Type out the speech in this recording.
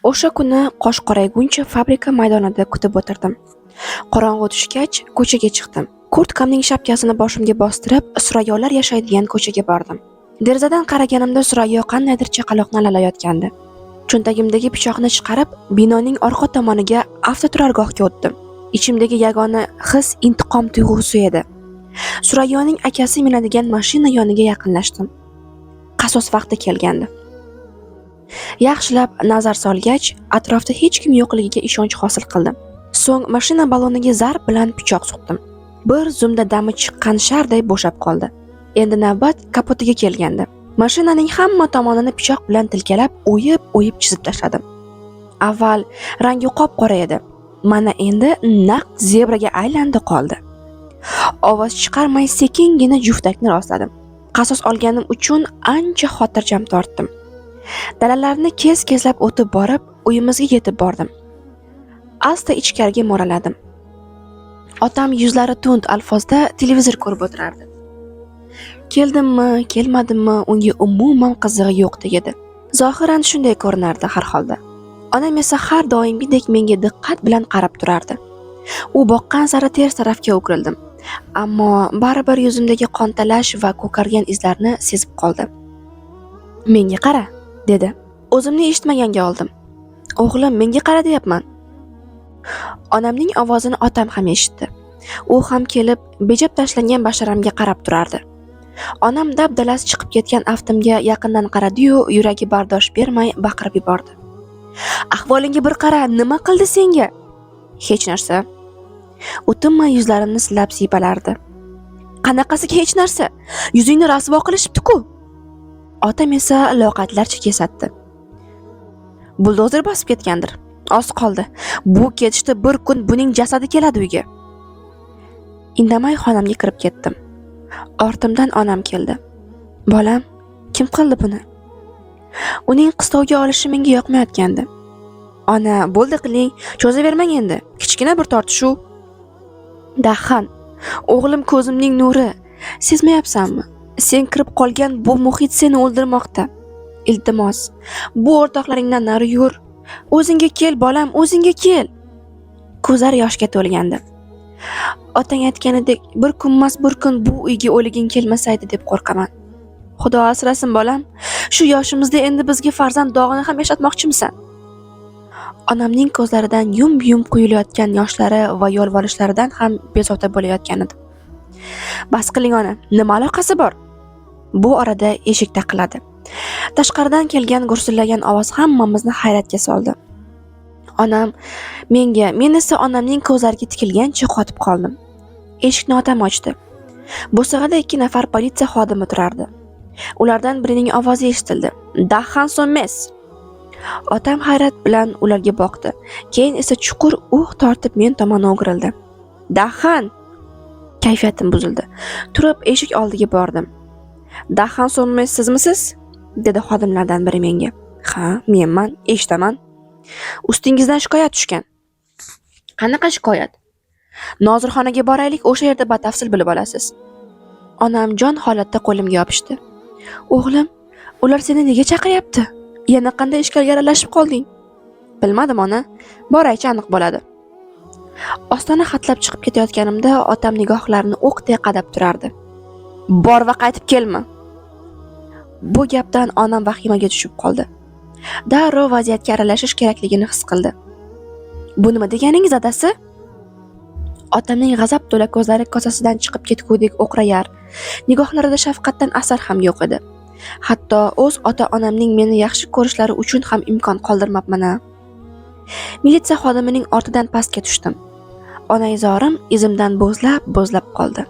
O'sha kuni qosh qorayguncha fabrika maydonida kutib o'tirdim. Qorong'u tushgach, ko'chaga chiqdim. Kurtkamning shapkasini boshimga bostirib, Surayyolar yashaydigan ko'chaga bordim. Derazadan qaraganimda Surayyo qandaydir chaqaloqni alalayotgandi. Cho'ntagimdagi pichoqni chiqarib, binoning orqa tomoniga avtoturargohga o'tdim. Ichimdagi yagona his intiqom tuyg'usi edi. Surayyoning akasi minadigan mashina yoniga yaqinlashdim. Qasos vaqti kelgandi. Yaxshilab nazar solgach, atrofda hech kim yo'qligiga ishonch hosil qildim. So'ng mashina baloniga zarb bilan pichoq suqdim. Bir zumda dami chiqqan sharday bo'shab qoldi. Endi navbat kapotiga kelgandi. Mashinaning hamma tomonini pichoq bilan tilkalab, o'yib chizib tashladim. Avval rangi qop-qora edi. Mana endi naq zebraga aylandi qoldi. Ovoz chiqarmay sekingina juftakni rostladim. Qasos olganim uchun ancha xotirjam tortdim. Dalalarni kes-keslab o'tib borib, uyimizga yetib bordim. Asta ichkariga mo'raladim. Otam yuzlari tund alfozda televizor ko'rib o'tirardi. Keldimmi, kelmadimmi, unga umuman qizig'i yo'qdek edi. Zohiran shunday ko'rinardi har holda. Onam esa har doimgidek menga diqqat bilan qarab turardi. U boqqan sari ters tarafga o'girildim. Ammo baribir yuzimdagi qontalash va ko'kargan izlarni sezib qoldi. "Menga qara", dedi. O'zimni eshitmaganga oldim. "O'g'lim, menga qara deyapman." Onamning ovozini otam ham eshitdi. U ham kelib, bejab tashlangan basharamga qarab turardi. Onam dabdalasi chiqib ketgan aftimga yaqindan qaradi-yu, yuragi bardosh bermay baqirib yubordi. "Ahvolingga bir qara, nima qildi senga?" "Hech narsa." U tinmay yuzlarimni silab siypalardi. "Qanaqasiga hech narsa? Yuzingni rasvo qilishibdi-ku." Otam esa loqatlarcha kesatdi. "Buldozer bosib ketgandir. Oz qoldi. Bu ketishda bir kun buning jasadi keladi uyga." Indamay xonamga kirib ketdim. Ortimdan onam keldi. "Bolam, kim qildi buni?" Uning qistovga olishi menga yoqmayotgandi. "Ona, bo'ldi qiling, cho'zavermang endi. Kichkina bir tortishuv." "Dahan, o'g'lim ko'zimning nuri. Sezmayapsanmi? Sen kirib qolgan bu muhit seni o'ldirmoqda. Iltimos, bu o'rtoqlaringdan nari yur. O'zingga kel, bolam, o'zingga kel." Ko'zlari yoshga to'lgandi. "Otang aytganidek, bir kunmas bir kun bu uyga o'liging kelmasaydi deb qo'rqaman. Xudo asrasin bolam, shu yoshimizda endi bizga farzand dog'ini ham yashatmoqchimisan?" Onamning ko'zlaridan yum-yum quyilayotgan yoshlari va yolvorishlaridan ham bezovta bo'layotgan edim. "Bas qiling ona, nima aloqasi bor?" Bu orada eshik taqilladi. Tashqaridan kelgan gursillagan ovoz hammamizni hayratga soldi. Onam menga, men esa onamning ko'zlariga tikilgancha qotib qoldim. Eshikni otam ochdi. Bo'sag'ada 2 nafar politsiya xodimi turardi. Ulardan birining ovozi eshitildi. "Dahan Sommes." Otam hayrat bilan ularga boqdi. Keyin esa chuqur tortib men tomon o'girildi. "Dahan!" Kayfiyatim buzildi. Turib eshik oldiga bordim. "Dahan Sommes sizmisiz?" dedi xodimlardan biri menga. "Ha, menman, eshitaman. Ustingizdan shikoyat tushgan." "Qanaqa shikoyat?" "Nozirxonaga boraylik, o'sha yerda batafsil bilib olasiz." Onam jon holatda qo'limga yopishdi. "O'g'lim, ular seni nega chaqiryapti? Yana qanday ishlarga aralashib qolding?" "Bilmadim ona, boraychi aniq bo'ladi." Ostona xatlab chiqib ketayotganimda otam nigohlarini o'qday qadab turardi. "Bor va qaytib kelma." Bu gapdan onam vahimaga tushib qoldi. Darrov vaziyatga aralashish kerakligini his qildi. "Bu nima deganingiz, adasi?" Otamning g'azab to'la ko'zlari kosasidan chiqib ketgudek o'qrayar, nigohlarida shafqatdan asar ham yo'q edi. Hatto o'z ota-onamning meni yaxshi ko'rishlari uchun ham imkon qoldirmabman-a. Militsiya xodimining ortidan pastga tushdim. Onaizorim izimdan bo'zlab qoldi.